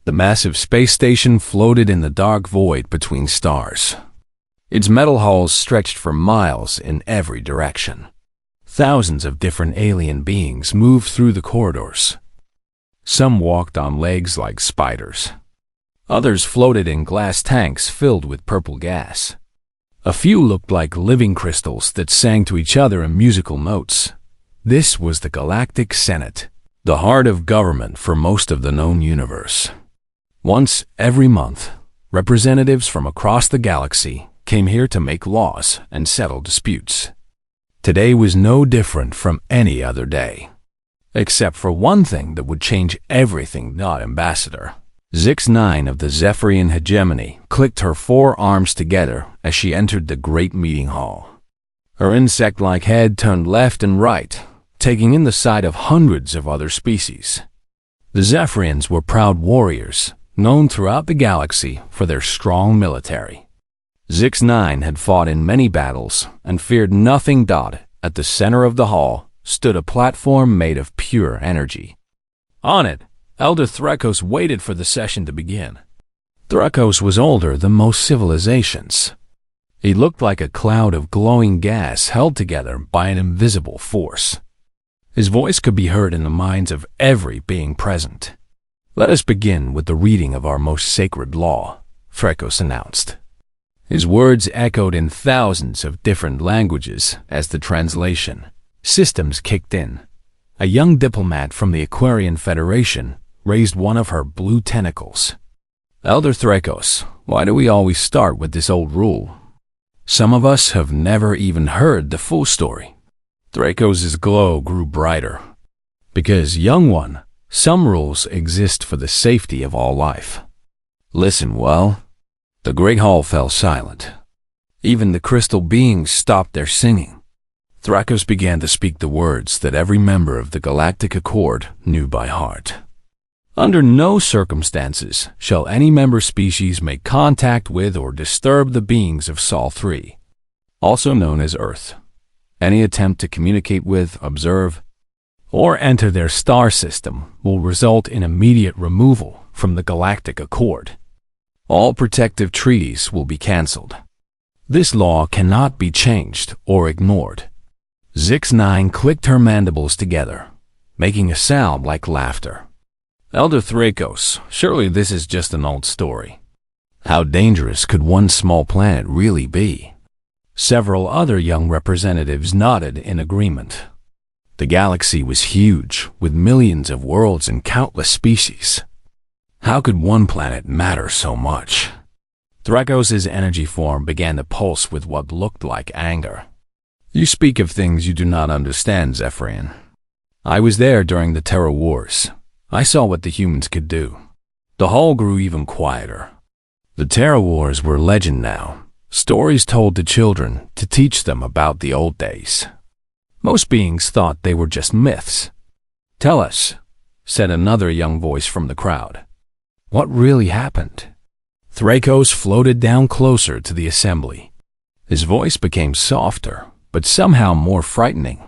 The massive space station floated in the dark void between stars. Its metal halls stretched for miles in every direction. Thousands of different alien beings moved through the corridors. Some walked on legs like spiders. Others floated in glass tanks filled with purple gas. A few looked like living crystals that sang to each other in musical notes. This was the Galactic Senate, the heart of government for most of the known universe. Once every month, representatives from across the galaxy came here to make laws and settle disputes. Today was no different from any other day, except for one thing that would change everything. Not Ambassador Zix-9 of the Zephyrian hegemony clicked her four arms together as she entered the great meeting hall. Her insect-like head turned left and right, taking in the sight of hundreds of other species. The Zephyrians were proud warriors, known throughout the galaxy for their strong military. Zix-9 had fought in many battles and feared nothing. At the center of the hall stood a platform made of pure energy. On it, Elder Threkos waited for the session to begin. Threkos was older than most civilizations. He looked like a cloud of glowing gas held together by an invisible force. His voice could be heard in the minds of every being present. "Let us begin with the reading of our most sacred law," Threkos announced. His words echoed in thousands of different languages as the translation systems kicked in. A young diplomat from the Aquarian Federation raised one of her blue tentacles. "Elder Threkos, why do we always start with this old rule? Some of us have never even heard the full story." Threkos' glow grew brighter. "Because, young one, some rules exist for the safety of all life. Listen well." The great hall fell silent. Even the crystal beings stopped their singing. Threkos began to speak the words that every member of the Galactic Accord knew by heart. "Under no circumstances shall any member species make contact with or disturb the beings of Sol 3, also known as Earth. Any attempt to communicate with, observe, or enter their star system will result in immediate removal from the Galactic Accord. All protective treaties will be cancelled. This law cannot be changed or ignored." Zix-9 clicked her mandibles together, making a sound like laughter. "Elder Threkos, surely this is just an old story. How dangerous could one small planet really be?" Several other young representatives nodded in agreement. The galaxy was huge, with millions of worlds and countless species. How could one planet matter so much? Threkos' energy form began to pulse with what looked like anger. "You speak of things you do not understand, Zephyrian. I was there during the Terra Wars. I saw what the humans could do." The hall grew even quieter. The Terra Wars were legend now, stories told to children to teach them about the old days. Most beings thought they were just myths. "Tell us," said another young voice from the crowd. "What really happened?" Threkos floated down closer to the assembly. His voice became softer, but somehow more frightening.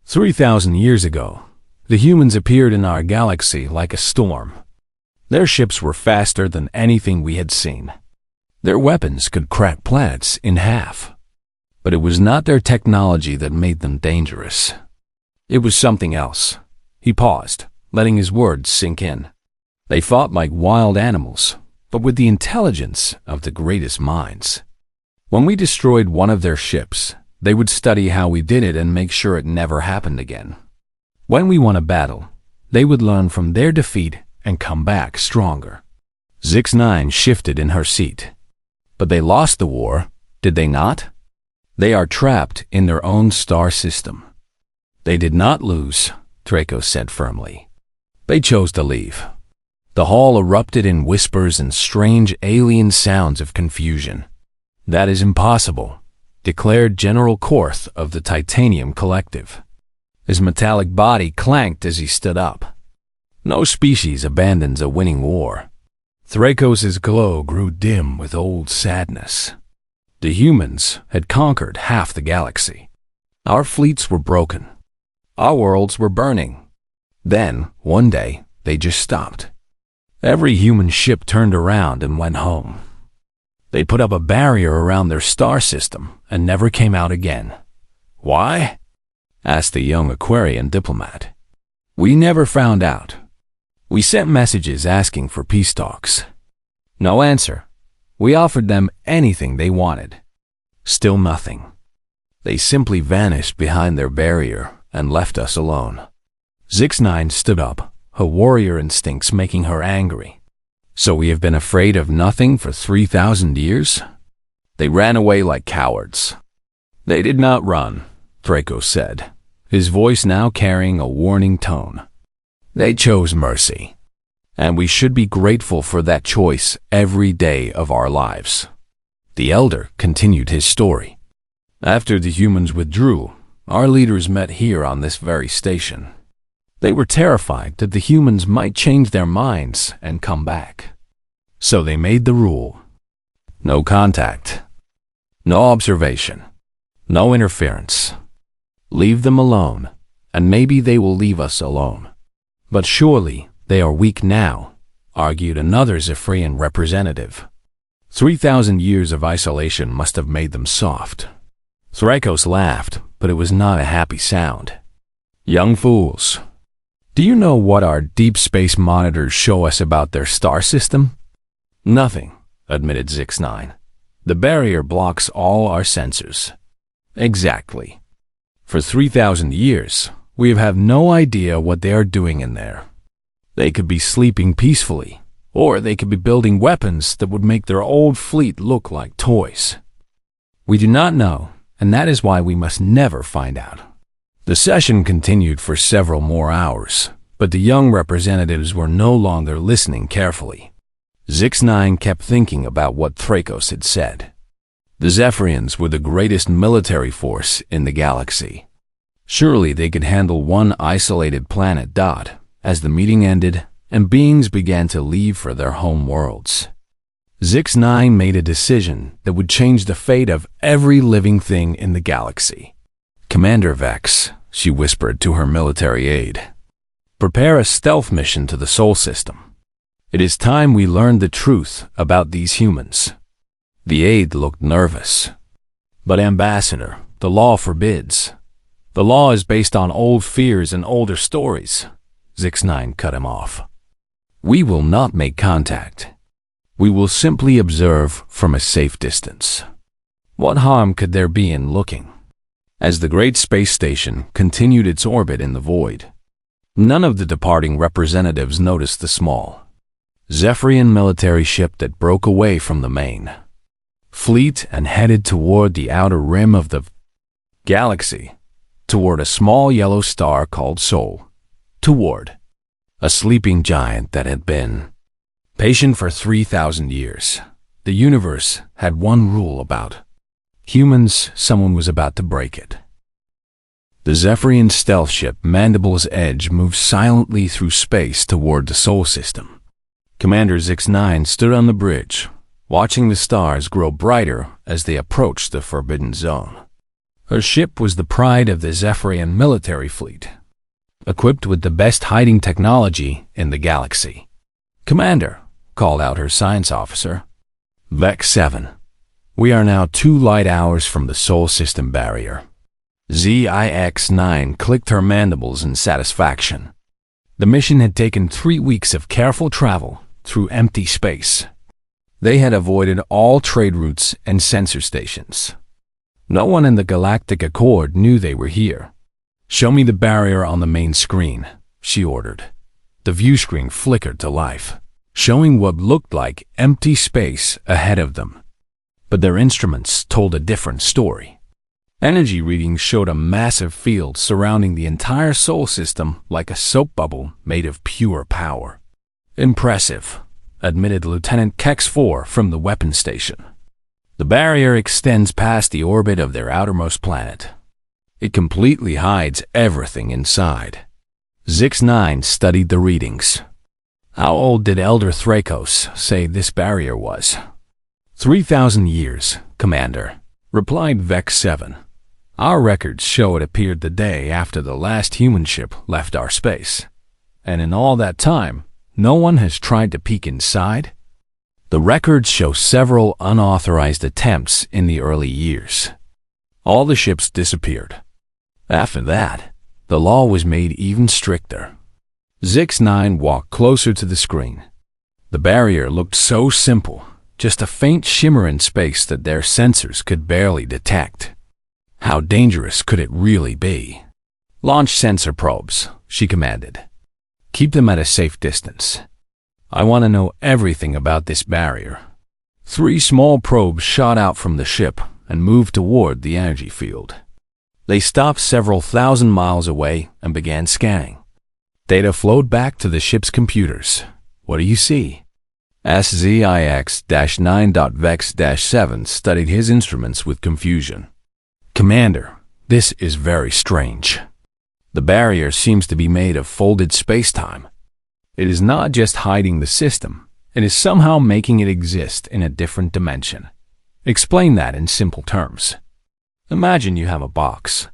3,000 years ago, the humans appeared in our galaxy like a storm. Their ships were faster than anything we had seen. Their weapons could crack planets in half. But it was not their technology that made them dangerous. It was something else. He paused, letting his words sink in. They fought like wild animals, but with the intelligence of the greatest minds. When we destroyed one of their ships, they would study how we did it and make sure it never happened again. When we won a battle, they would learn from their defeat and come back stronger. Zix-9 shifted in her seat. But they lost the war, did they not? They are trapped in their own star system. They did not lose, Threkos said firmly. They chose to leave. The hall erupted in whispers and strange alien sounds of confusion. "That is impossible," declared General Korth of the Titanium Collective. His metallic body clanked as he stood up. "No species abandons a winning war." Threkos' glow grew dim with old sadness. The humans had conquered half the galaxy. Our fleets were broken. Our worlds were burning. Then, one day, they just stopped. Every human ship turned around and went home. They put up a barrier around their star system and never came out again. Why? Asked the young Aquarian diplomat. We never found out. We sent messages asking for peace talks. No answer. We offered them anything they wanted. Still nothing. They simply vanished behind their barrier and left us alone. Zix9 stood up, her warrior instincts making her angry. So we have been afraid of nothing for 3,000 years? They ran away like cowards. They did not run, Draco said, his voice now carrying a warning tone. They chose mercy. And we should be grateful for that choice every day of our lives. The elder continued his story. After the humans withdrew, our leaders met here on this very station. They were terrified that the humans might change their minds and come back. So they made the rule. No contact. No observation. No interference. Leave them alone, and maybe they will leave us alone. But surely they are weak now, argued another Zephyrian representative. 3,000 years of isolation must have made them soft. Thrakos laughed, but it was not a happy sound. Young fools. Do you know what our deep space monitors show us about their star system? Nothing, admitted Zix9. The barrier blocks all our sensors. Exactly. For 3,000 years, we have no idea what they are doing in there. They could be sleeping peacefully, or they could be building weapons that would make their old fleet look like toys. We do not know, and that is why we must never find out. The session continued for several more hours, but the young representatives were no longer listening carefully. Zix9 kept thinking about what Thrakos had said. The Zephyrians were the greatest military force in the galaxy. Surely they could handle one isolated planet. As the meeting ended and beings began to leave for their home worlds, Zix9 made a decision that would change the fate of every living thing in the galaxy. Commander Vex, she whispered to her military aide, prepare a stealth mission to the Sol system. It is time we learned the truth about these humans. The aide looked nervous. But Ambassador, the law forbids. The law is based on old fears and older stories. Zix9 cut him off. We will not make contact. We will simply observe from a safe distance. What harm could there be in looking? As the great space station continued its orbit in the void, none of the departing representatives noticed the small Zephyrian military ship that broke away from the main fleet and headed toward the outer rim of the galaxy, toward a small yellow star called Sol, toward a sleeping giant that had been patient for 3,000 years. The universe had one rule about humans. Someone was about to break it. The Zephyrian stealth ship Mandible's Edge moved silently through space toward the Sol system. Commander Zix9 stood on the bridge, watching the stars grow brighter as they approached the Forbidden Zone. Her ship was the pride of the Zephyrian military fleet, equipped with the best hiding technology in the galaxy. Commander, called out her science officer. Vex 7. We are now 2 light hours from the Sol system barrier. Zix9 clicked her mandibles in satisfaction. The mission had taken 3 weeks of careful travel through empty space. They had avoided all trade routes and sensor stations. No one in the Galactic Accord knew they were here. Show me the barrier on the main screen, she ordered. The view screen flickered to life, showing what looked like empty space ahead of them. But their instruments told a different story. Energy readings showed a massive field surrounding the entire Sol system like a soap bubble made of pure power. Impressive, admitted Lieutenant Kex-4 from the weapons station. The barrier extends past the orbit of their outermost planet. It completely hides everything inside. Zix9 studied the readings. How old did Elder Thrakos say this barrier was? 3,000 years, Commander, replied Vex 7. Our records show it appeared the day after the last human ship left our space. And in all that time, no one has tried to peek inside? The records show several unauthorized attempts in the early years. All the ships disappeared. After that, the law was made even stricter. Zix9 walked closer to the screen. The barrier looked so simple, just a faint shimmer in space that their sensors could barely detect. How dangerous could it really be? Launch sensor probes, she commanded. Keep them at a safe distance. I want to know everything about this barrier. 3 small probes shot out from the ship and moved toward the energy field. They stopped several thousand miles away and began scanning. Data flowed back to the ship's computers. What do you see? SZIX-9.VEX-7 studied his instruments with confusion. Commander, this is very strange. The barrier seems to be made of folded space-time. It is not just hiding the system, it is somehow making it exist in a different dimension. Explain that in simple terms. Imagine you have a box.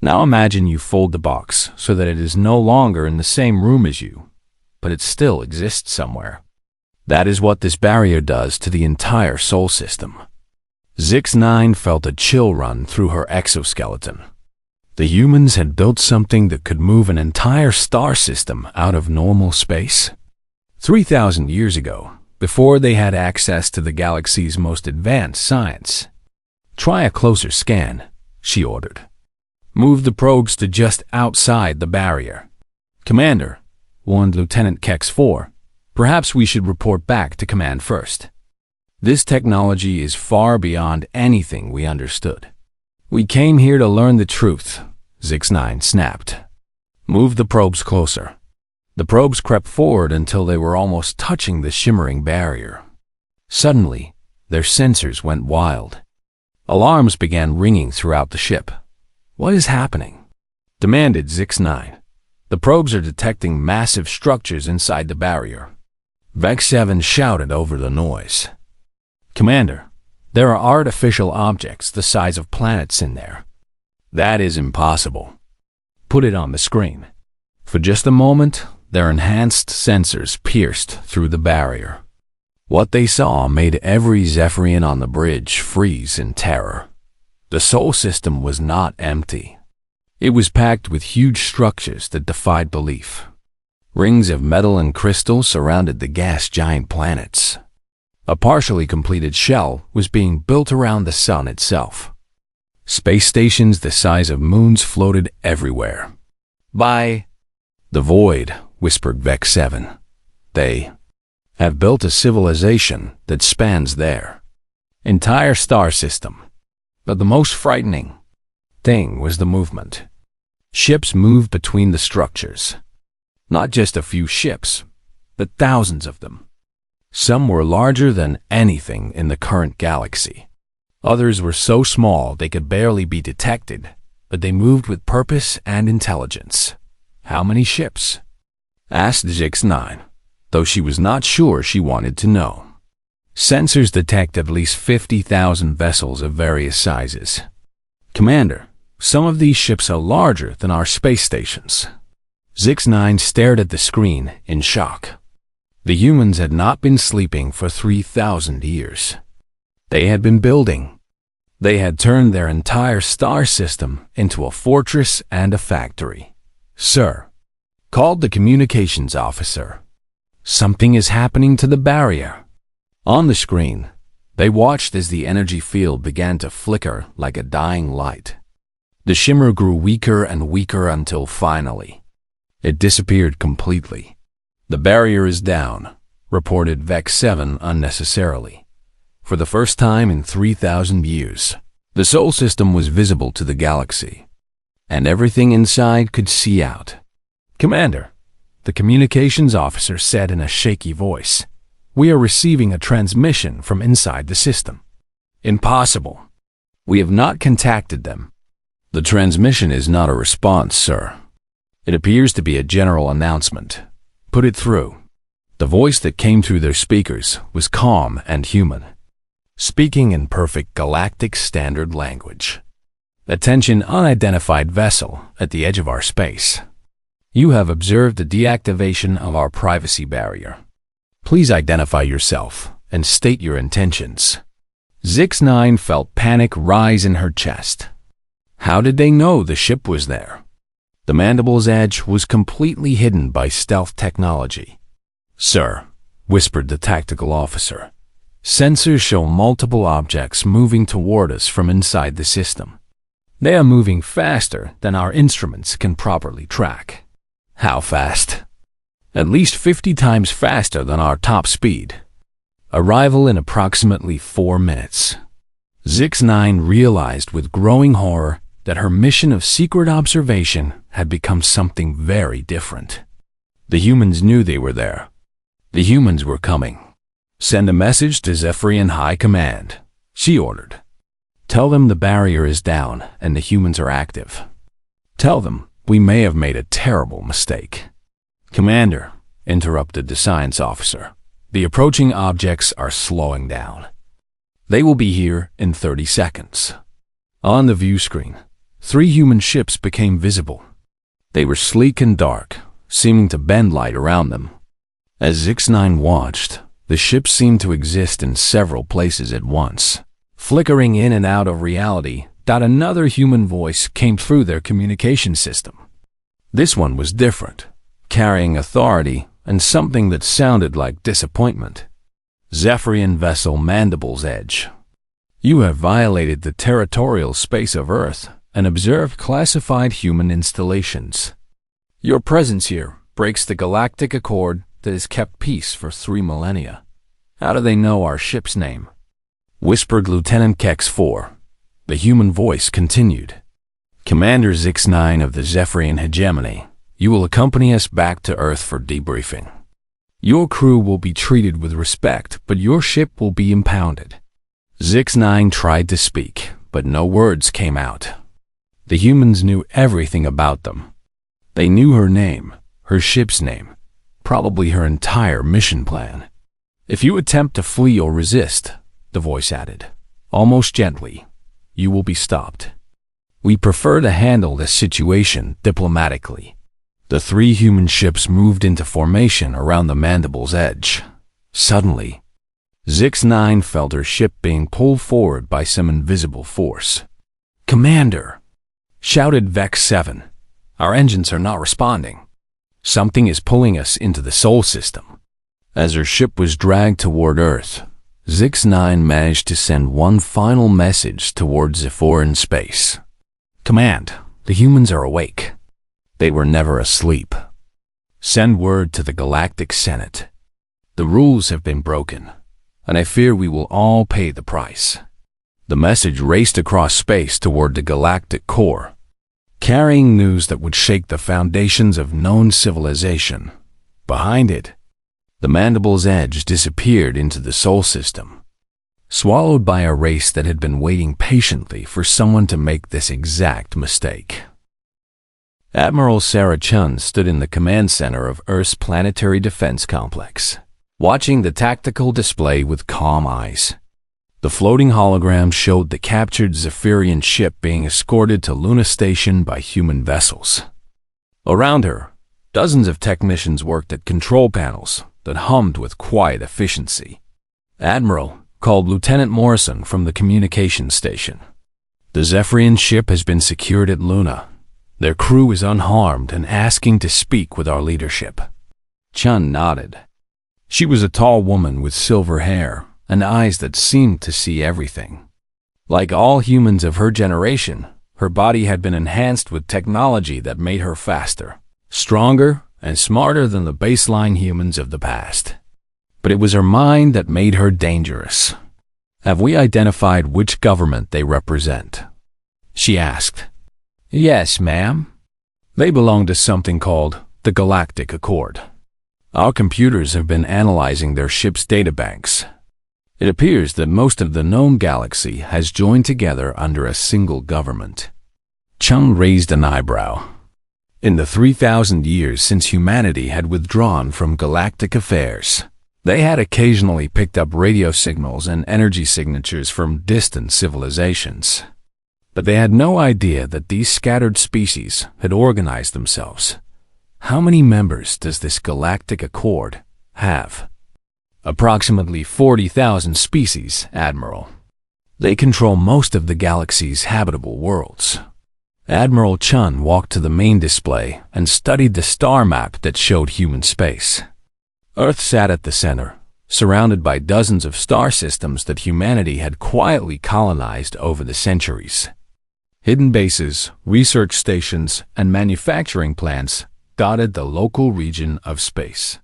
Now imagine you fold the box so that it is no longer in the same room as you, but it still exists somewhere. That is what this barrier does to the entire Sol system. Zix9 felt a chill run through her exoskeleton. The humans had built something that could move an entire star system out of normal space. 3,000 years ago, before they had access to the galaxy's most advanced science. Try a closer scan, she ordered. Move the probes to just outside the barrier. Commander, warned Lieutenant Kex-4, perhaps we should report back to command first. This technology is far beyond anything we understood. We came here to learn the truth, Zix9 snapped. Move the probes closer. The probes crept forward until they were almost touching the shimmering barrier. Suddenly, their sensors went wild. Alarms began ringing throughout the ship. What is happening? Demanded Zix9. The probes are detecting massive structures inside the barrier. Vex-7 shouted over the noise. Commander, there are artificial objects the size of planets in there. That is impossible. Put it on the screen. For just a moment, their enhanced sensors pierced through the barrier. What they saw made every Zephyrian on the bridge freeze in terror. The Sol system was not empty. It was packed with huge structures that defied belief. Rings of metal and crystal surrounded the gas giant planets. A partially completed shell was being built around the sun itself. Space stations the size of moons floated everywhere. By the void, whispered Vex-7. They have built a civilization that spans their entire star system. But the most frightening thing was the movement. Ships moved between the structures. Not just a few ships, but thousands of them. Some were larger than anything in the current galaxy. Others were so small they could barely be detected, but they moved with purpose and intelligence. How many ships? Asked Zix9, though she was not sure she wanted to know. Sensors detect at least 50,000 vessels of various sizes. Commander, some of these ships are larger than our space stations. Zix9 stared at the screen in shock. The humans had not been sleeping for 3,000 years. They had been building. They had turned their entire star system into a fortress and a factory. Sir, called the communications officer. Something is happening to the barrier. On the screen, they watched as the energy field began to flicker like a dying light. The shimmer grew weaker and weaker until finally, it disappeared completely. The barrier is down, reported Vex-7 unnecessarily. For the first time in 3,000 years, the Sol system was visible to the galaxy, and everything inside could see out. Commander, the communications officer said in a shaky voice, we are receiving a transmission from inside the system. Impossible. We have not contacted them. The transmission is not a response, sir. It appears to be a general announcement. Put it through. The voice that came through their speakers was calm and human, speaking in perfect galactic standard language. Attention unidentified vessel at the edge of our space. You have observed the deactivation of our privacy barrier. Please identify yourself and state your intentions. Zix-9 felt panic rise in her chest. How did they know the ship was there? The Mandible's edge was completely hidden by stealth technology. "Sir," whispered the tactical officer, "sensors show multiple objects moving toward us from inside the system. They are moving faster than our instruments can properly track." "How fast?" "At least 50 times faster than our top speed. Arrival in approximately 4 minutes. Zix-9 realized with growing horror that her mission of secret observation had become something very different. The humans knew they were there. The humans were coming. "Send a message to Zephyrian High Command," she ordered. "Tell them the barrier is down and the humans are active. Tell them we may have made a terrible mistake." "Commander," interrupted the science officer, "the approaching objects are slowing down. They will be here in 30 seconds. On the view screen, 3 human ships became visible. They were sleek and dark, seeming to bend light around them. As Zix-9 watched, the ships seemed to exist in several places at once, flickering in and out of reality. Another human voice came through their communication system. This one was different, carrying authority and something that sounded like disappointment. "Zephyrian vessel Mandible's Edge. You have violated the territorial space of Earth and observed classified human installations. Your presence here breaks the galactic accord that has kept peace for 3 millennia. How do they know our ship's name?" whispered Lieutenant Kex-4. The human voice continued. "Commander Zix-9 of the Zephyrian Hegemony, you will accompany us back to Earth for debriefing. Your crew will be treated with respect, but your ship will be impounded." Zix-9 tried to speak, but no words came out. The humans knew everything about them. They knew her name, her ship's name, probably her entire mission plan. "If you attempt to flee or resist," the voice added, almost gently, "you will be stopped. We prefer to handle this situation diplomatically." The 3 human ships moved into formation around the Mandible's Edge. Suddenly, Zix-9 felt her ship being pulled forward by some invisible force. "Commander!" shouted Vex-7. "Our engines are not responding. Something is pulling us into the Sol system." As her ship was dragged toward Earth, Zix-9 managed to send one final message towards Zephyr in space. "Command, the humans are awake. They were never asleep. Send word to the Galactic Senate. The rules have been broken, and I fear we will all pay the price." The message raced across space toward the galactic core, carrying news that would shake the foundations of known civilization. Behind it, the Mandible's Edge disappeared into the Sol system, swallowed by a race that had been waiting patiently for someone to make this exact mistake. Admiral Sarah Chun stood in the command center of Earth's planetary defense complex, watching the tactical display with calm eyes. The floating hologram showed the captured Zephyrian ship being escorted to Luna Station by human vessels. Around her, dozens of technicians worked at control panels that hummed with quiet efficiency. "Admiral," called Lieutenant Morrison from the communications station. "The Zephyrian ship has been secured at Luna. Their crew is unharmed and asking to speak with our leadership." Chun nodded. She was a tall woman with silver hair and eyes that seemed to see everything. Like all humans of her generation, her body had been enhanced with technology that made her faster, stronger, and smarter than the baseline humans of the past. But it was her mind that made her dangerous. "Have we identified which government they represent?" she asked. "Yes, ma'am. They belong to something called the Galactic Accord. Our computers have been analyzing their ship's databanks. It appears that most of the known galaxy has joined together under a single government." Chung raised an eyebrow. In the 3,000 years since humanity had withdrawn from galactic affairs, they had occasionally picked up radio signals and energy signatures from distant civilizations. But they had no idea that these scattered species had organized themselves, How many members does this Galactic Accord have? Approximately 40,000 species, Admiral. They control most of the galaxy's habitable worlds. Admiral Chun walked to the main display and studied the star map that showed human space. Earth sat at the center, surrounded by dozens of star systems that humanity had quietly colonized over the centuries. Hidden bases, research stations, and manufacturing plants dotted the local region of space.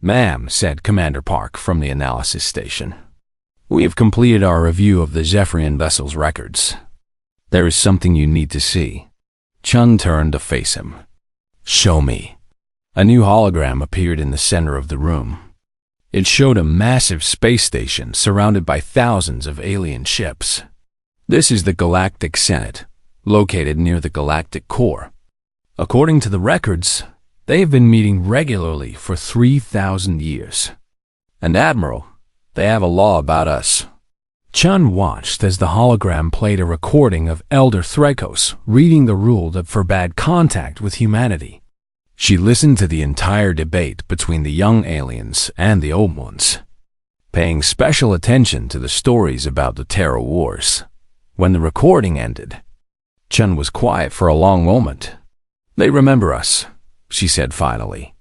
"Ma'am," said Commander Park from the analysis station, "we have completed our review of the Zephyrian vessel's records. There is something you need to see." Chun turned to face him. "Show me." A new hologram appeared in the center of the room. It showed a massive space station surrounded by thousands of alien ships. "This is the Galactic Senate, located near the galactic core. According to the records, they have been meeting regularly for 3,000 years. And Admiral, they have a law about us." Chun watched as the hologram played a recording of Elder Threkos reading the rule that forbade contact with humanity. She listened to the entire debate between the young aliens and the old ones, paying special attention to the stories about the Terra Wars. When the recording ended, Chun was quiet for a long moment. "They remember us," she said finally.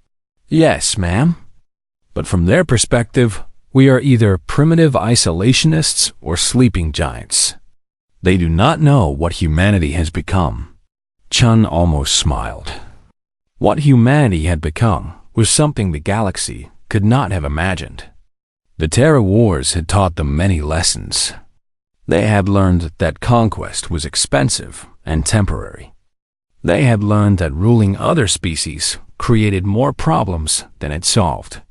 "Yes, ma'am. But from their perspective, we are either primitive isolationists or sleeping giants. They do not know what humanity has become." Chun almost smiled. What humanity had become was something the galaxy could not have imagined. The Terra Wars had taught them many lessons. They had learned that conquest was expensive and temporary. They had learned that ruling other species created more problems than it solved.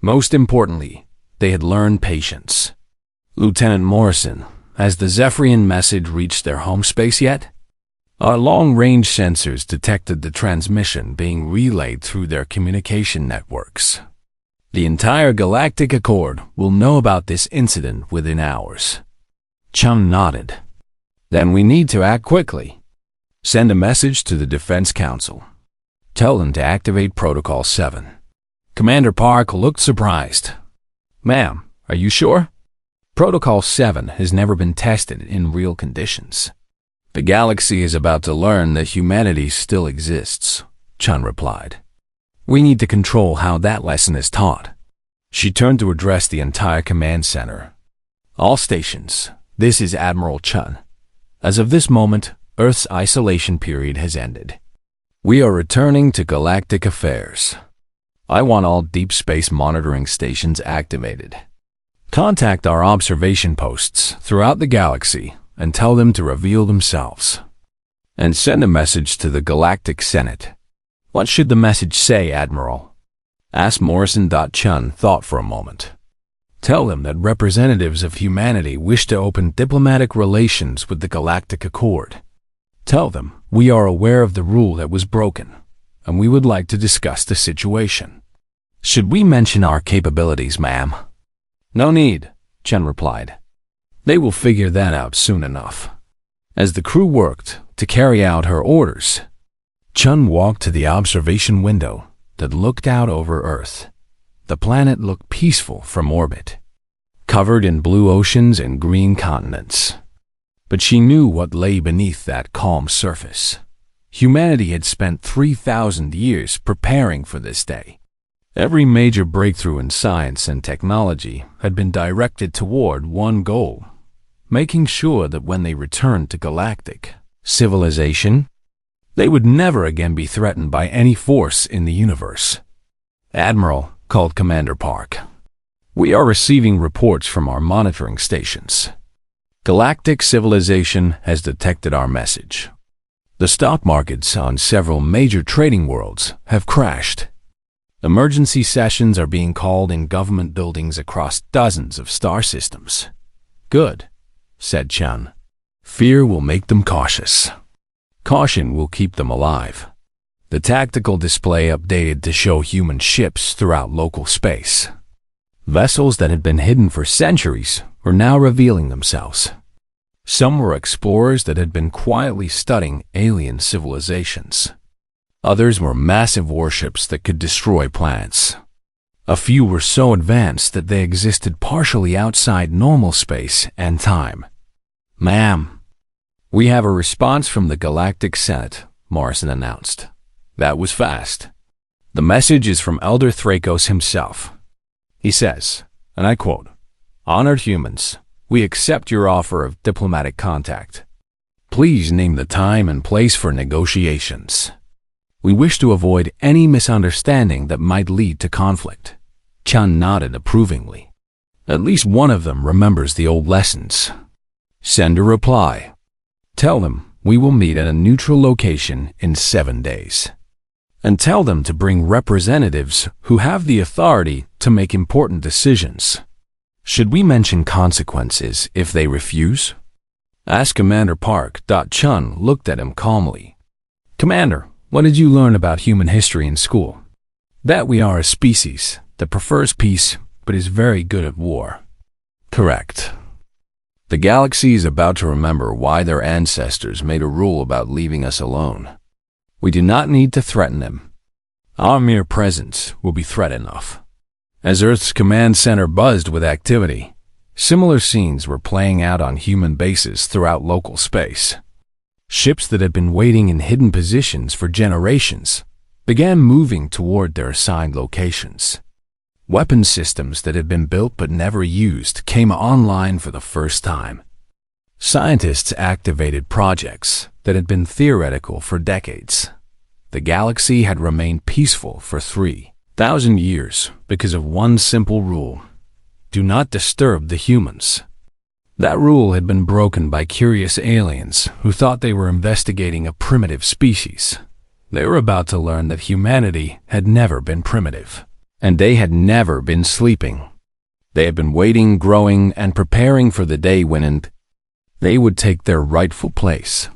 Most importantly, they had learned patience. "Lieutenant Morrison, has the Zephyrian message reached their home space yet?" "Our long-range sensors detected the transmission being relayed through their communication networks. The entire Galactic Accord will know about this incident within hours." Chun nodded. "Then we need to act quickly. Send a message to the Defense Council. Tell them to activate Protocol 7. Commander Park looked surprised. "Ma'am, are you sure?" "Protocol 7 has never been tested in real conditions. The galaxy is about to learn that humanity still exists," Chun replied. "We need to control how that lesson is taught." She turned to address the entire command center. "All stations, this is Admiral Chun. As of this moment, Earth's isolation period has ended. We are returning to galactic affairs. I want all deep space monitoring stations activated. Contact our observation posts throughout the galaxy and tell them to reveal themselves. And send a message to the Galactic Senate." "What should the message say, Admiral?" asked Morrison. Chun thought for a moment. "Tell them that representatives of humanity wish to open diplomatic relations with the Galactic Accord. Tell them we are aware of the rule that was broken, and we would like to discuss the situation." "Should we mention our capabilities, ma'am?" "No need," Chun replied. "They will figure that out soon enough." As the crew worked to carry out her orders, Chun walked to the observation window that looked out over Earth. The planet looked peaceful from orbit, covered in blue oceans and green continents. But she knew what lay beneath that calm surface. Humanity had spent 3,000 years preparing for this day. Every major breakthrough in science and technology had been directed toward one goal: making sure that when they returned to galactic civilization, they would never again be threatened by any force in the universe. "Admiral," called Commander Park, "we are receiving reports from our monitoring stations. Galactic civilization has detected our message. The stock markets on several major trading worlds have crashed. Emergency sessions are being called in government buildings across dozens of star systems." "Good," said Chun. "Fear will make them cautious. Caution will keep them alive." The tactical display updated to show human ships throughout local space. Vessels that had been hidden for centuries were now revealing themselves. Some were explorers that had been quietly studying alien civilizations. Others were massive warships that could destroy planets. A few were so advanced that they existed partially outside normal space and time. "Ma'am, we have a response from the Galactic Senate," Morrison announced. That was fast. "The message is from Elder Thrakos himself. He says, and I quote, 'Honored humans, we accept your offer of diplomatic contact. Please name the time and place for negotiations. We wish to avoid any misunderstanding that might lead to conflict.'" Chun nodded approvingly. At least one of them remembers the old lessons. "Send a reply. Tell them we will meet at a neutral location in 7 days. And tell them to bring representatives who have the authority to make important decisions. Should we mention consequences if they refuse?" Asked Commander Park. Chun looked at him calmly. "Commander, what did you learn about human history in school?" "That we are a species that prefers peace but is very good at war." "Correct. The galaxy is about to remember why their ancestors made a rule about leaving us alone. We do not need to threaten them. Our mere presence will be threat enough." As Earth's command center buzzed with activity, similar scenes were playing out on human bases throughout local space. Ships that had been waiting in hidden positions for generations began moving toward their assigned locations. Weapon systems that had been built but never used came online for the first time. Scientists activated projects that had been theoretical for decades. The galaxy had remained peaceful for 3,000 years because of one simple rule: do not disturb the humans. That rule had been broken by curious aliens who thought they were investigating a primitive species. They were about to learn that humanity had never been primitive, and they had never been sleeping. They had been waiting, growing, and preparing for the day when they would take their rightful place.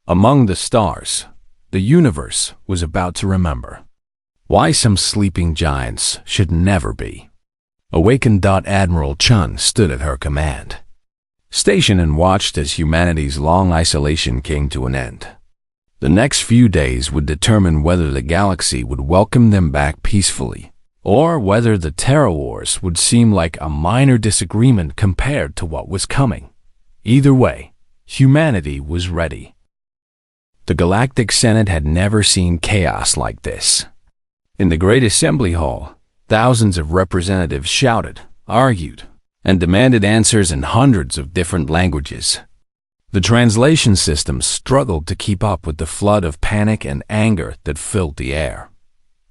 Among the stars, the universe was about to remember why some sleeping giants should never be. Awakened. Admiral Chun stood at her command station and watched as humanity's long isolation came to an end. The next few days would determine whether the galaxy would welcome them back peacefully, or whether the Terra Wars would seem like a minor disagreement compared to what was coming. Either way, humanity was ready. The Galactic Senate had never seen chaos like this. In the Great Assembly Hall, thousands of representatives shouted, argued, and demanded answers in hundreds of different languages. The translation systems struggled to keep up with the flood of panic and anger that filled the air.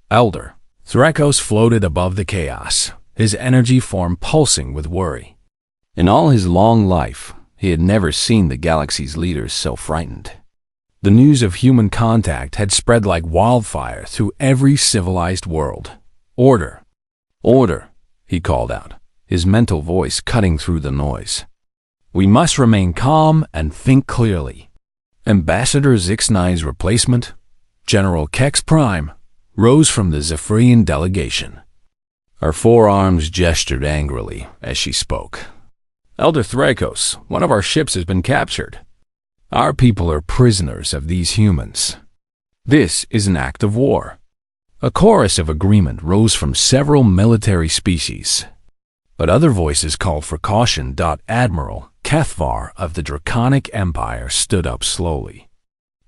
Elder Thrakos floated above the chaos, his energy form pulsing with worry. In all his long life, he had never seen the galaxy's leaders so frightened. The news of human contact had spread like wildfire through every civilized world. "Order! Order!" he called out, his mental voice cutting through the noise. "We must remain calm and think clearly." Ambassador Zix9's replacement, General Kex Prime, rose from the Zephyrian delegation. Her forearms gestured angrily as she spoke. "Elder Thrakos, one of our ships has been captured. Our people are prisoners of these humans. This is an act of war." A chorus of agreement rose from several military species, but other voices called for caution. Admiral Kethvar of the Draconic Empire stood up slowly.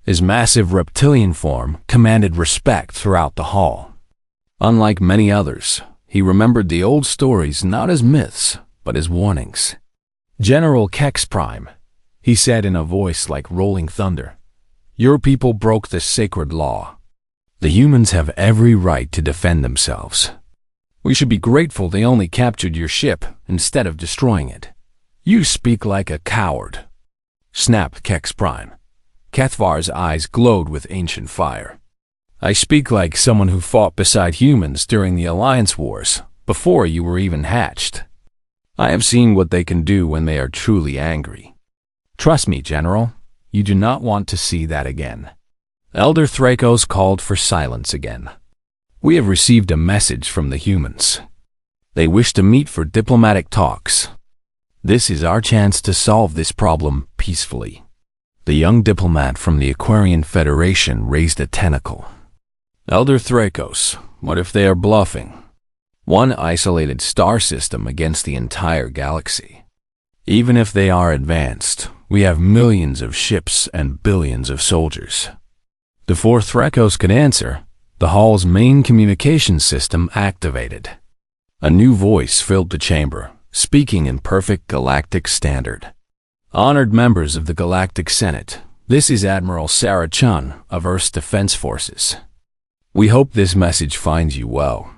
His massive reptilian form commanded respect throughout the hall. Unlike many others, he remembered the old stories not as myths, but as warnings. "General Kex Prime," he said in a voice like rolling thunder, "your people broke the sacred law. The humans have every right to defend themselves. We should be grateful they only captured your ship instead of destroying it." "You speak like a coward," snapped Kex Prime. Kethvar's eyes glowed with ancient fire. "I speak like someone who fought beside humans during the Alliance Wars, before you were even hatched. I have seen what they can do when they are truly angry. Trust me, General, you do not want to see that again." Elder Thrakos called for silence again. "We have received a message from the humans. They wish to meet for diplomatic talks. This is our chance to solve this problem peacefully." The young diplomat from the Aquarian Federation raised a tentacle. Elder Thrakos, what if they are bluffing? One isolated star system against the entire galaxy. Even if they are advanced, we have millions of ships and billions of soldiers. Before Thrakos could answer, the hall's main communication system activated. A new voice filled the chamber, speaking in perfect galactic standard. Honored members of the Galactic Senate, this is Admiral Sarah Chun of Earth's Defense Forces. We hope this message finds you well.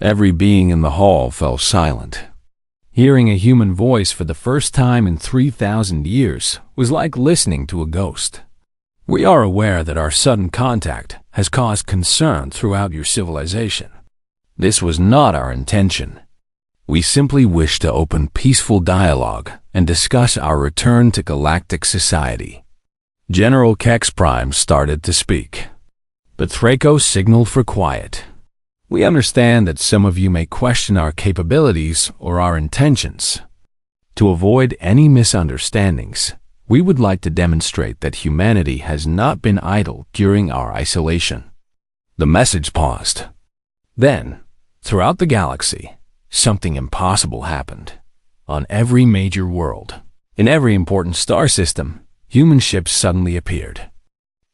Every being in the hall fell silent. Hearing a human voice for the first time in 3,000 years was like listening to a ghost. We are aware that our sudden contact has caused concern throughout your civilization. This was not our intention. We simply wish to open peaceful dialogue and discuss our return to galactic society. General Kex Prime started to speak, but Thrakos signaled for quiet. We understand that some of you may question our capabilities or our intentions. To avoid any misunderstandings, we would like to demonstrate that humanity has not been idle during our isolation. The message paused. Then, throughout the galaxy, something impossible happened. On every major world, in every important star system, human ships suddenly appeared.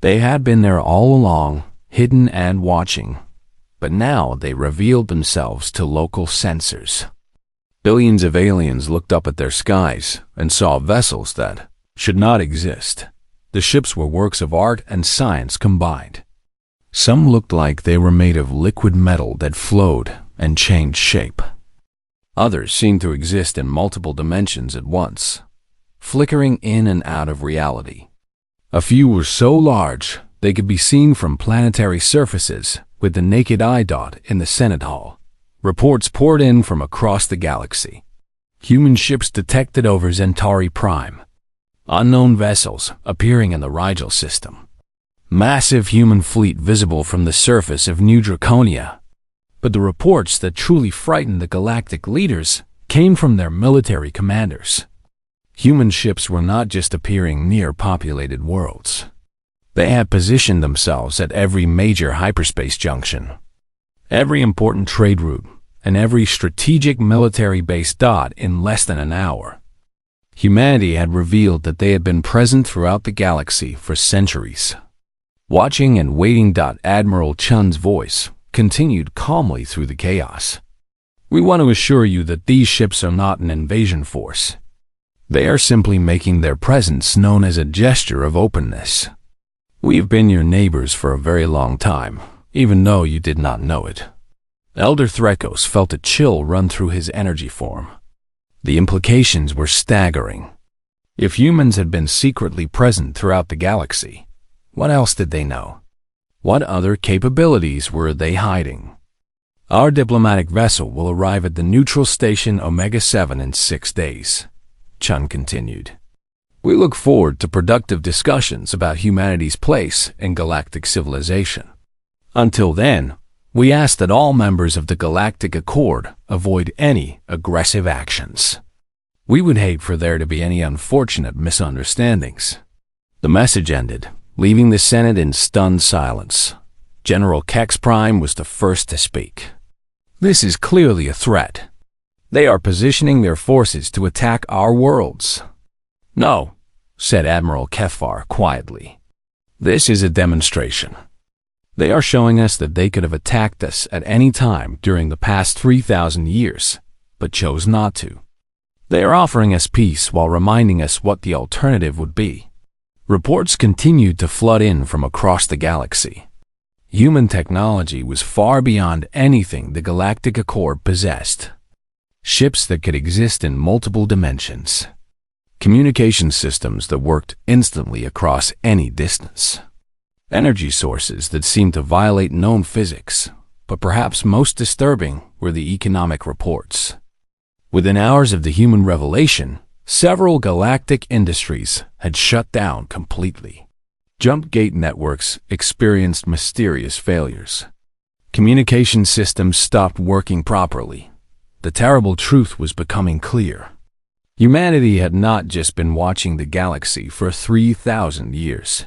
They had been there all along, hidden and watching, but now they revealed themselves to local sensors. Billions of aliens looked up at their skies and saw vessels that should not exist. The ships were works of art and science combined. Some looked like they were made of liquid metal that flowed and changed shape. Others seemed to exist in multiple dimensions at once, flickering in and out of reality. A few were so large they could be seen from planetary surfaces with the naked eye. In the Senate Hall, reports poured in from across the galaxy. Human ships detected over Centauri Prime. Unknown vessels appearing in the Rigel system. Massive human fleet visible from the surface of New Draconia. But the reports that truly frightened the galactic leaders came from their military commanders. Human ships were not just appearing near populated worlds. They had positioned themselves at every major hyperspace junction, every important trade route, and every strategic military base. In less than an hour, humanity had revealed that they had been present throughout the galaxy for centuries. Watching and waiting. Admiral Chun's voice continued calmly through the chaos. We want to assure you that these ships are not an invasion force. They are simply making their presence known as a gesture of openness. We've been your neighbors for a very long time, even though you did not know it. Elder Thrakos felt a chill run through his energy form. The implications were staggering. If humans had been secretly present throughout the galaxy, what else did they know? What other capabilities were they hiding? Our diplomatic vessel will arrive at the neutral station Omega-7 in 6 days, Chun continued. We look forward to productive discussions about humanity's place in galactic civilization. Until then, we ask that all members of the Galactic Accord avoid any aggressive actions. We would hate for there to be any unfortunate misunderstandings. The message ended, leaving the Senate in stunned silence. General Kex Prime was the first to speak. This is clearly a threat. They are positioning their forces to attack our worlds. No, said Admiral Kefar quietly. This is a demonstration. They are showing us that they could have attacked us at any time during the past 3,000 years, but chose not to. They are offering us peace while reminding us what the alternative would be. Reports continued to flood in from across the galaxy. Human technology was far beyond anything the Galactic Accord possessed. Ships that could exist in multiple dimensions. Communication systems that worked instantly across any distance. Energy sources that seemed to violate known physics, but perhaps most disturbing were the economic reports. Within hours of the human revelation, several galactic industries had shut down completely. Jump gate networks experienced mysterious failures. Communication systems stopped working properly. The terrible truth was becoming clear. Humanity had not just been watching the galaxy for 3,000 years.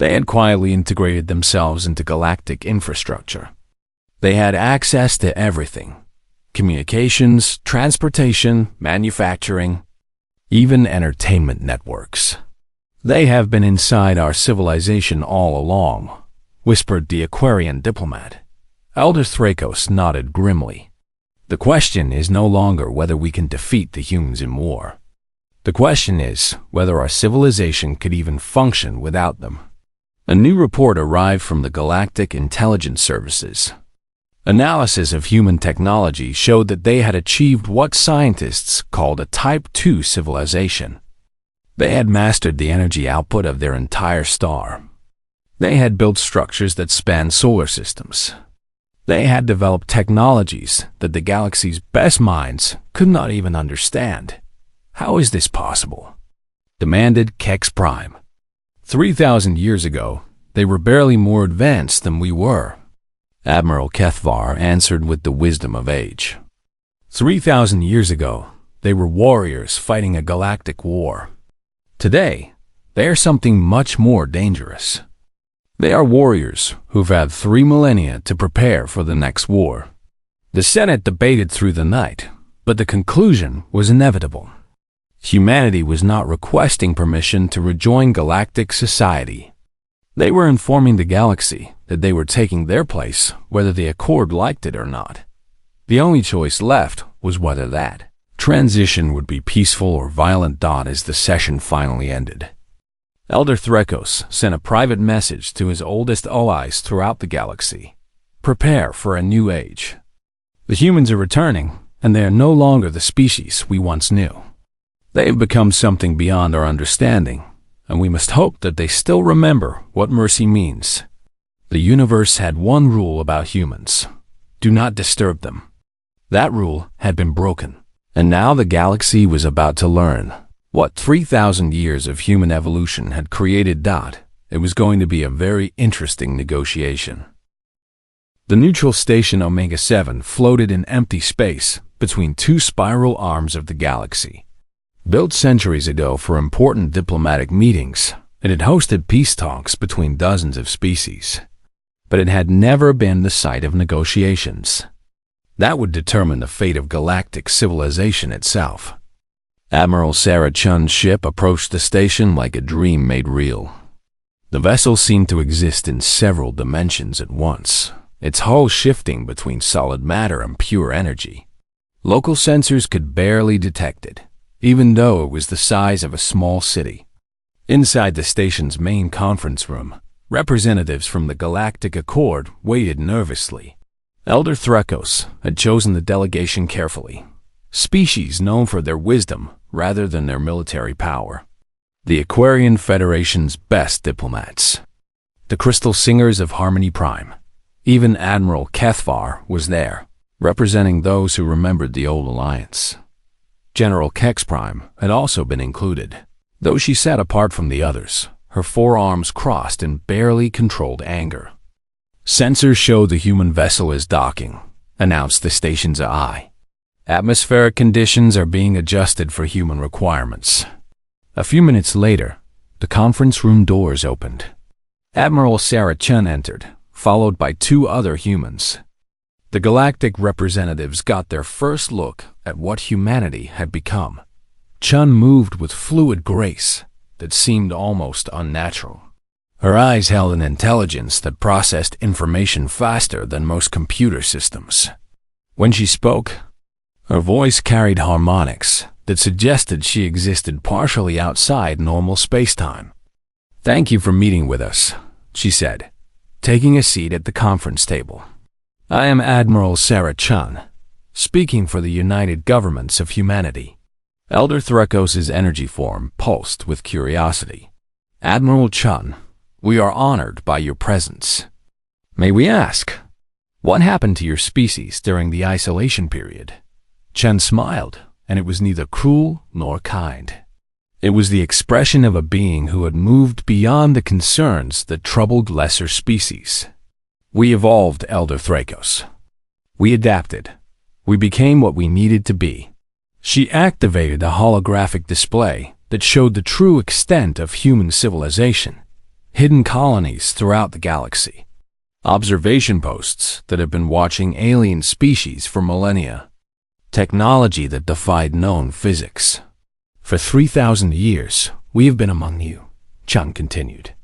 They had quietly integrated themselves into galactic infrastructure. They had access to everything: communications, transportation, manufacturing, even entertainment networks. "They have been inside our civilization all along," whispered the Aquarian diplomat. Elder Thrakos nodded grimly. "The question is no longer whether we can defeat the humans in war. The question is whether our civilization could even function without them." A new report arrived from the Galactic Intelligence Services. Analysis of human technology showed that they had achieved what scientists called a Type 2 civilization. They had mastered the energy output of their entire star. They had built structures that spanned solar systems. They had developed technologies that the galaxy's best minds could not even understand. "How is this possible?" demanded Kex Prime. 3,000 years ago, they were barely more advanced than we were. Admiral Kethvar answered with the wisdom of age. 3,000 years ago, they were warriors fighting a galactic war. Today, they are something much more dangerous. They are warriors who've had 3 millennia to prepare for the next war. The Senate debated through the night, but the conclusion was inevitable. Humanity was not requesting permission to rejoin galactic society. They were informing the galaxy that they were taking their place whether the Accord liked it or not. The only choice left was whether that transition would be peaceful or violent. As the session finally ended, Elder Thrakos sent a private message to his oldest allies throughout the galaxy. "Prepare for a new age. The humans are returning, and they are no longer the species we once knew. They have become something beyond our understanding, and we must hope that they still remember what mercy means." The universe had one rule about humans: do not disturb them. That rule had been broken, and now the galaxy was about to learn what 3,000 years of human evolution had created. It was going to be a very interesting negotiation. The neutral station Omega-7 floated in empty space between 2 spiral arms of the galaxy. Built centuries ago for important diplomatic meetings, it had hosted peace talks between dozens of species. But it had never been the site of negotiations. That would determine the fate of galactic civilization itself. Admiral Sarah Chun's ship approached the station like a dream made real. The vessel seemed to exist in several dimensions at once, its hull shifting between solid matter and pure energy. Local sensors could barely detect it, even though it was the size of a small city. Inside the station's main conference room, representatives from the Galactic Accord waited nervously. Elder Thrakos had chosen the delegation carefully, species known for their wisdom rather than their military power. The Aquarian Federation's best diplomats. The Crystal Singers of Harmony Prime. Even Admiral Kethvar was there, representing those who remembered the old alliance. General Kex Prime had also been included, though she sat apart from the others, her forearms crossed in barely controlled anger. "Sensors show the human vessel is docking," announced the station's eye. "Atmospheric conditions are being adjusted for human requirements." A few minutes later, the conference room doors opened. Admiral Sarah Chun entered, followed by 2 other humans. The galactic representatives got their first look at what humanity had become. Chun moved with fluid grace that seemed almost unnatural. Her eyes held an intelligence that processed information faster than most computer systems. When she spoke, her voice carried harmonics that suggested she existed partially outside normal space-time. "Thank you for meeting with us," she said, taking a seat at the conference table. "I am Admiral Sarah Chun, speaking for the United Governments of Humanity." Elder Thrakos' energy form pulsed with curiosity. "Admiral Chun, we are honored by your presence. May we ask, what happened to your species during the isolation period?" Chun smiled, and it was neither cruel nor kind. It was the expression of a being who had moved beyond the concerns that troubled lesser species. "We evolved, Elder Thrakos. We adapted. We became what we needed to be." She activated a holographic display that showed the true extent of human civilization. hidden colonies throughout the galaxy, observation posts that have been watching alien species for millennia, technology that defied known physics. For 3,000 years, we have been among you, Chun continued.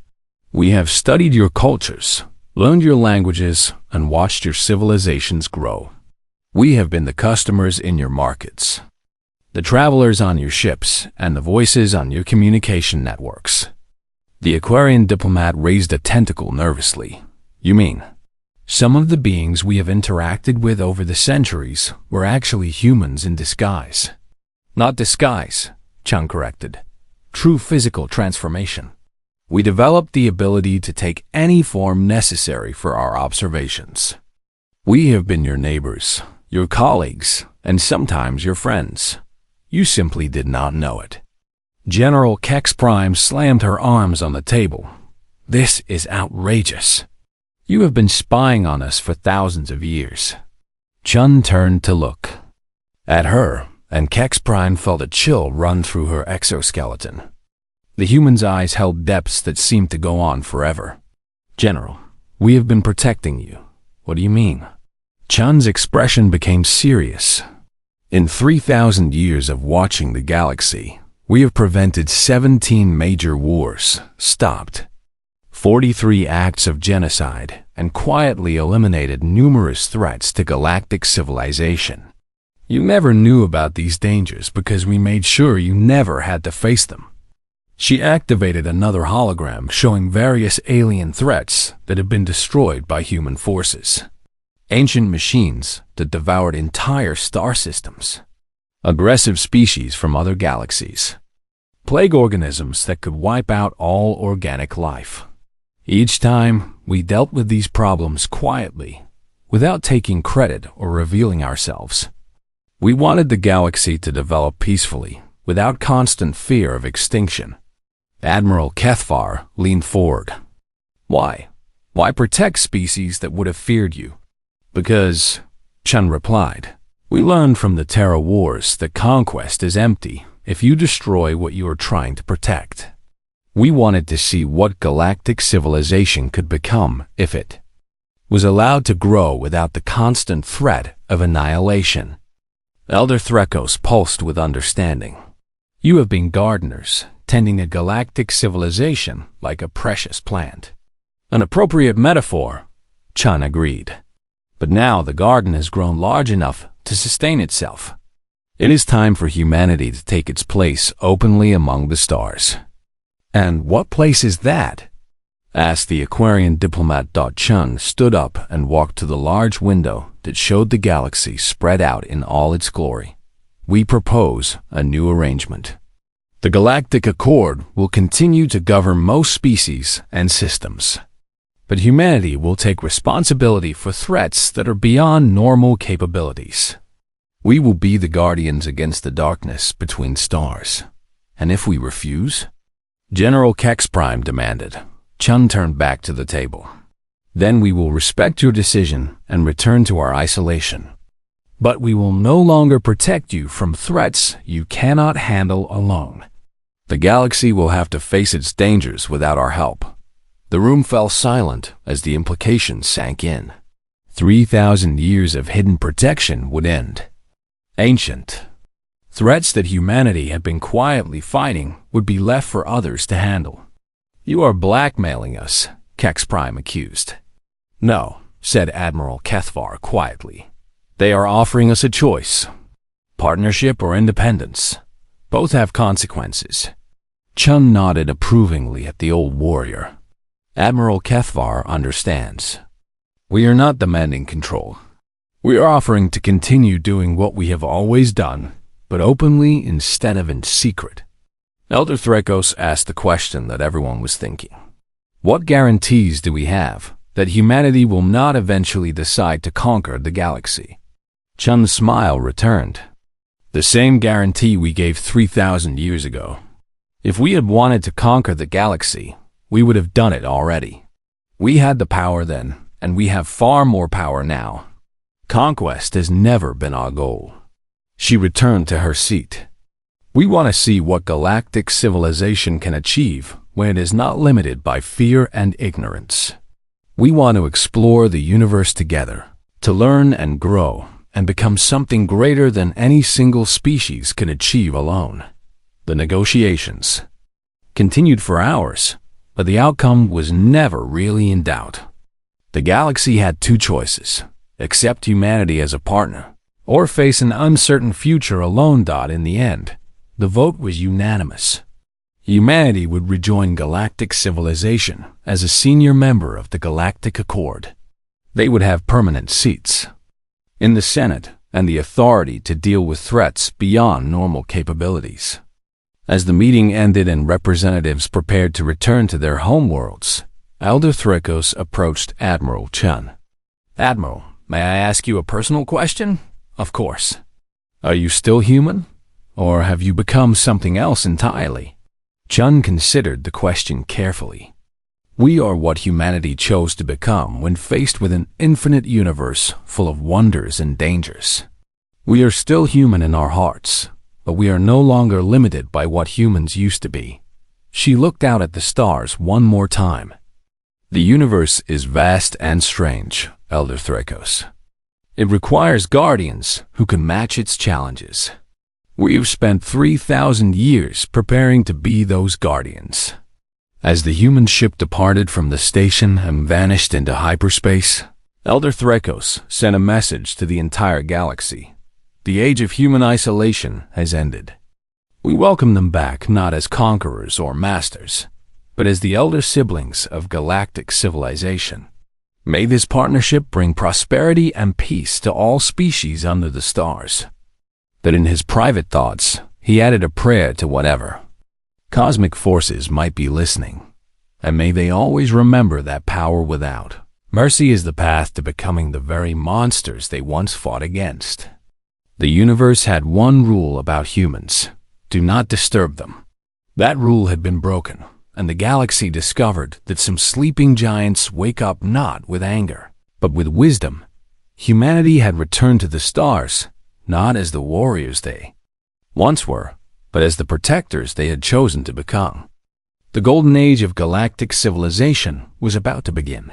We have studied your cultures, learned your languages, and watched your civilizations grow. We have been the customers in your markets, the travelers on your ships, and the voices on your communication networks. The Aquarian diplomat raised a tentacle nervously. You mean, some of the beings we have interacted with over the centuries were actually humans in disguise? Not disguise, Chun corrected. True physical transformation. We developed the ability to take any form necessary for our observations. We have been your neighbors, your colleagues, and sometimes your friends. You simply did not know it. General Kex Prime slammed her arms on the table. This is outrageous. You have been spying on us for thousands of years. Chun turned to look at her, and Kex Prime felt a chill run through her exoskeleton. The human's eyes held depths that seemed to go on forever. General, we have been protecting you. What do you mean? Chun's expression became serious. In 3,000 years of watching the galaxy, we have prevented 17 major wars, stopped 43 acts of genocide, and quietly eliminated numerous threats to galactic civilization. You never knew about these dangers because we made sure you never had to face them. She activated another hologram showing various alien threats that had been destroyed by human forces. Ancient machines that devoured entire star systems. Aggressive species from other galaxies. Plague organisms that could wipe out all organic life. Each time, we dealt with these problems quietly, without taking credit or revealing ourselves. We wanted the galaxy to develop peacefully, without constant fear of extinction. Admiral Kethvar leaned forward. Why? Why protect species that would have feared you? Because, Chun replied, we learned from the Terra Wars that conquest is empty if you destroy what you are trying to protect. We wanted to see what galactic civilization could become if it was allowed to grow without the constant threat of annihilation. Elder Threkos pulsed with understanding. You have been gardeners, tending a galactic civilization like a precious plant. An appropriate metaphor, Chun agreed. But now the garden has grown large enough to sustain itself. It is time for humanity to take its place openly among the stars. And what place is that? Asked the Aquarian diplomat. Chun stood up and walked to the large window that showed the galaxy spread out in all its glory. We propose a new arrangement. The Galactic Accord will continue to govern most species and systems. But humanity will take responsibility for threats that are beyond normal capabilities. We will be the guardians against the darkness between stars. And if we refuse? General Kex Prime demanded. Chun turned back to the table. Then we will respect your decision and return to our isolation. But we will no longer protect you from threats you cannot handle alone. The galaxy will have to face its dangers without our help. The room fell silent as the implications sank in. 3,000 years of hidden protection would end. Ancient threats that humanity had been quietly fighting would be left for others to handle. You are blackmailing us, Kex Prime accused. No, said Admiral Kethvar quietly. They are offering us a choice. Partnership or independence. Both have consequences. Chun nodded approvingly at the old warrior. Admiral Kethvar understands. We are not demanding control. We are offering to continue doing what we have always done, but openly instead of in secret. Elder Threkos asked the question that everyone was thinking. What guarantees do we have that humanity will not eventually decide to conquer the galaxy? Chun's smile returned. The same guarantee we gave 3,000 years ago. If we had wanted to conquer the galaxy, we would have done it already. We had the power then, and we have far more power now. Conquest has never been our goal. She returned to her seat. We want to see what galactic civilization can achieve when it is not limited by fear and ignorance. We want to explore the universe together, to learn and grow, and become something greater than any single species can achieve alone. The negotiations continued for hours, but the outcome was never really in doubt. The galaxy had two choices: accept humanity as a partner, or face an uncertain future alone. In the end, the vote was unanimous. Humanity would rejoin galactic civilization as a senior member of the Galactic Accord. They would have permanent seats in the Senate and the authority to deal with threats beyond normal capabilities. As the meeting ended and representatives prepared to return to their homeworlds, Elder Threkos approached Admiral Chun. "Admiral, may I ask you a personal question?" "Of course." "Are you still human? Or have you become something else entirely?" Chun considered the question carefully. "We are what humanity chose to become when faced with an infinite universe full of wonders and dangers. We are still human in our hearts, but we are no longer limited by what humans used to be." She looked out at the stars one more time. "The universe is vast and strange, Elder Threkos. It requires guardians who can match its challenges. We've spent 3,000 years preparing to be those guardians." As the human ship departed from the station and vanished into hyperspace, Elder Threkos sent a message to the entire galaxy. The age of human isolation has ended. We welcome them back not as conquerors or masters, but as the elder siblings of galactic civilization. May this partnership bring prosperity and peace to all species under the stars. That in his private thoughts, he added a prayer to whatever cosmic forces might be listening, and may they always remember that power without mercy is the path to becoming the very monsters they once fought against. The universe had one rule about humans: do not disturb them. That rule had been broken, and the galaxy discovered that some sleeping giants wake up not with anger, but with wisdom. Humanity had returned to the stars, not as the warriors they once were, but as the protectors they had chosen to become. The golden age of galactic civilization was about to begin.